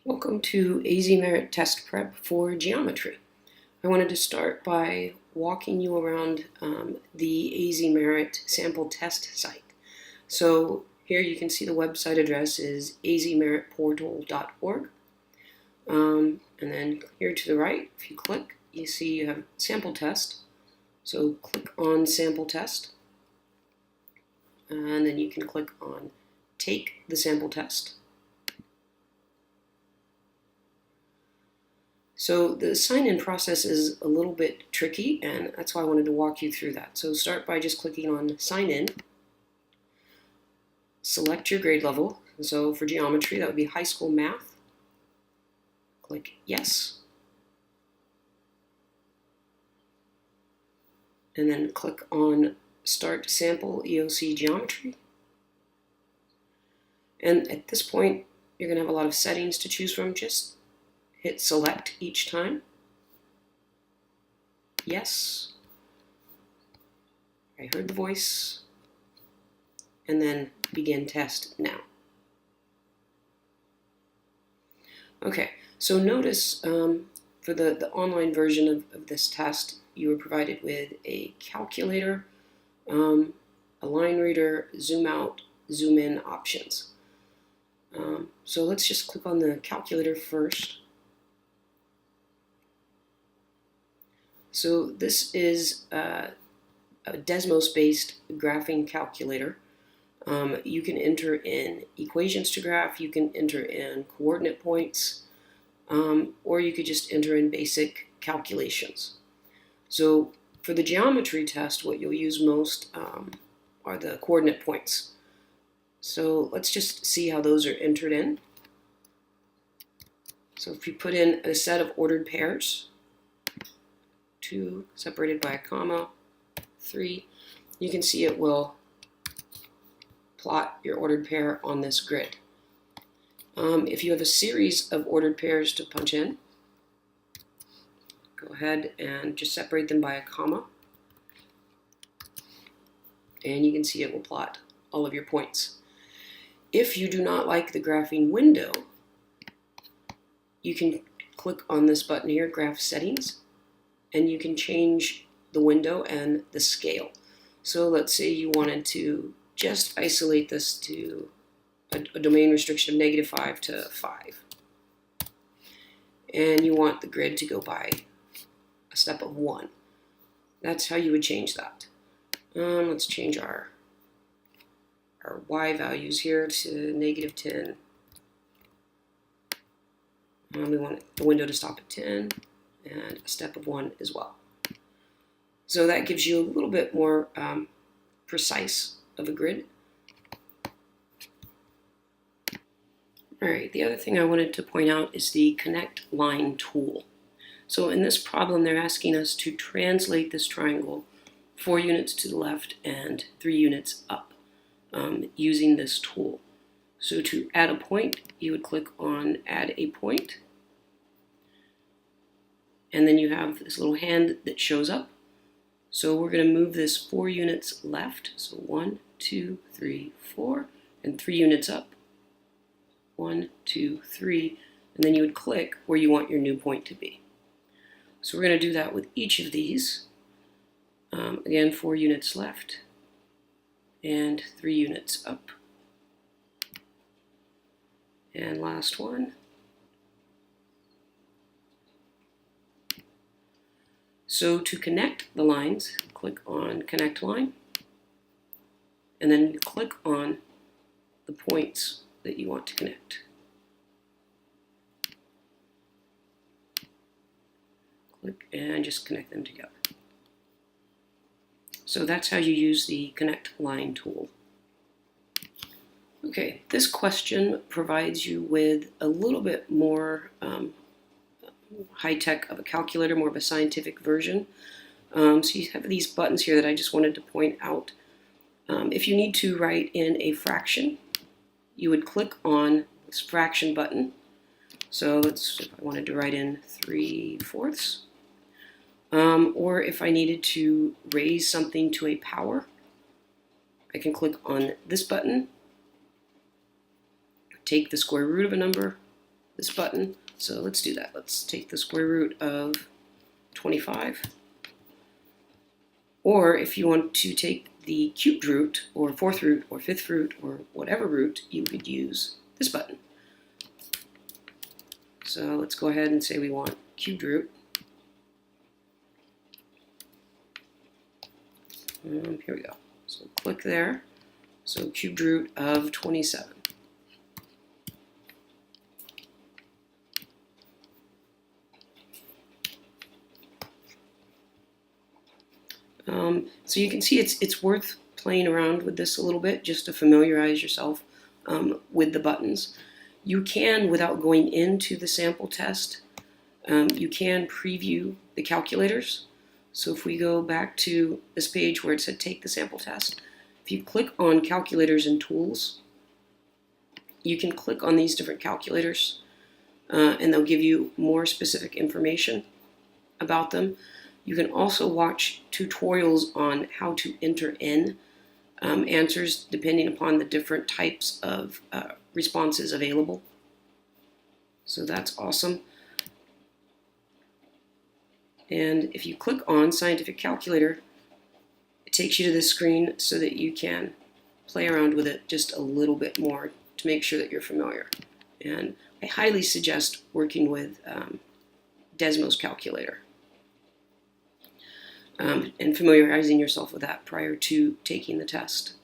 Welcome to AZ Merit Test Prep for Geometry. I wanted to start by walking you around the AZ Merit sample test site. So here you can see the website address is azmeritportal.org. And then here to the right, if you click, you see you have sample test. So click on sample test. And then you can click on take the sample test. So the sign-in process is a little bit tricky, and that's why I wanted to walk you through that. So start by just clicking on Sign In. Select your grade level. So for geometry, that would be high school math. Click Yes. And then click on Start Sample EOC Geometry. And at this point, you're going to have a lot of settings to choose from. Just hit select each time. Yes. I heard the voice. And then begin test now. Okay, so notice for the online version of this test, you were provided with a calculator, a line reader, zoom out, zoom in options. So let's just click on the calculator first. So this is a Desmos-based graphing calculator. You can enter in equations to graph, you can enter in coordinate points, or you could just enter in basic calculations. So for the geometry test, what you'll use most are the coordinate points. So let's just see how those are entered in. So if you put in a set of ordered pairs, 2 separated by a comma, 3, you can see it will plot your ordered pair on this grid. If you have a series of ordered pairs to punch in, go ahead and just separate them by a comma, and you can see it will plot all of your points. If you do not like the graphing window, you can click on this button here, Graph Settings, and you can change the window and the scale. So let's say you wanted to just isolate this to a domain restriction of -5 to 5. And you want the grid to go by a step of 1. That's how you would change that. Let's change our y values here to -10. We want the window to stop at 10 and a step of 1 as well. So that gives you a little bit more precise of a grid. All right, the other thing I wanted to point out is the Connect Line tool. So in this problem, they're asking us to translate this triangle 4 units to the left and 3 units up using this tool. So to add a point, you would click on Add a Point. And then you have this little hand that shows up. So we're going to move this 4 units left. So 1, 2, 3, 4, and 3 units up. 1, 2, 3, and then you would click where you want your new point to be. So we're going to do that with each of these. Again, 4 units left and 3 units up. And last one. So to connect the lines, click on Connect Line, and then you click on the points that you want to connect. Click and just connect them together. So that's how you use the Connect Line tool. Okay, this question provides you with a little bit more high-tech of a calculator, more of a scientific version. So you have these buttons here that I just wanted to point out. If you need to write in a fraction, you would click on this fraction button. So if I wanted to write in 3/4, or if I needed to raise something to a power, I can click on this button, take the square root of a number, this button. So let's do that. Let's take the square root of 25. Or if you want to take the cubed root, or fourth root, or fifth root, or whatever root, you could use this button. So let's go ahead and say we want cubed root. Here we go. So click there. So cubed root of 27. So you can see it's worth playing around with this a little bit just to familiarize yourself with the buttons. You can, without going into the sample test, you can preview the calculators. So if we go back to this page where it said take the sample test, if you click on calculators and tools, you can click on these different calculators and they'll give you more specific information about them. You can also watch tutorials on how to enter in answers depending upon the different types of responses available. So that's awesome. And if you click on Scientific Calculator, it takes you to this screen so that you can play around with it just a little bit more to make sure that you're familiar. And I highly suggest working with Desmos Calculator and familiarizing yourself with that prior to taking the test.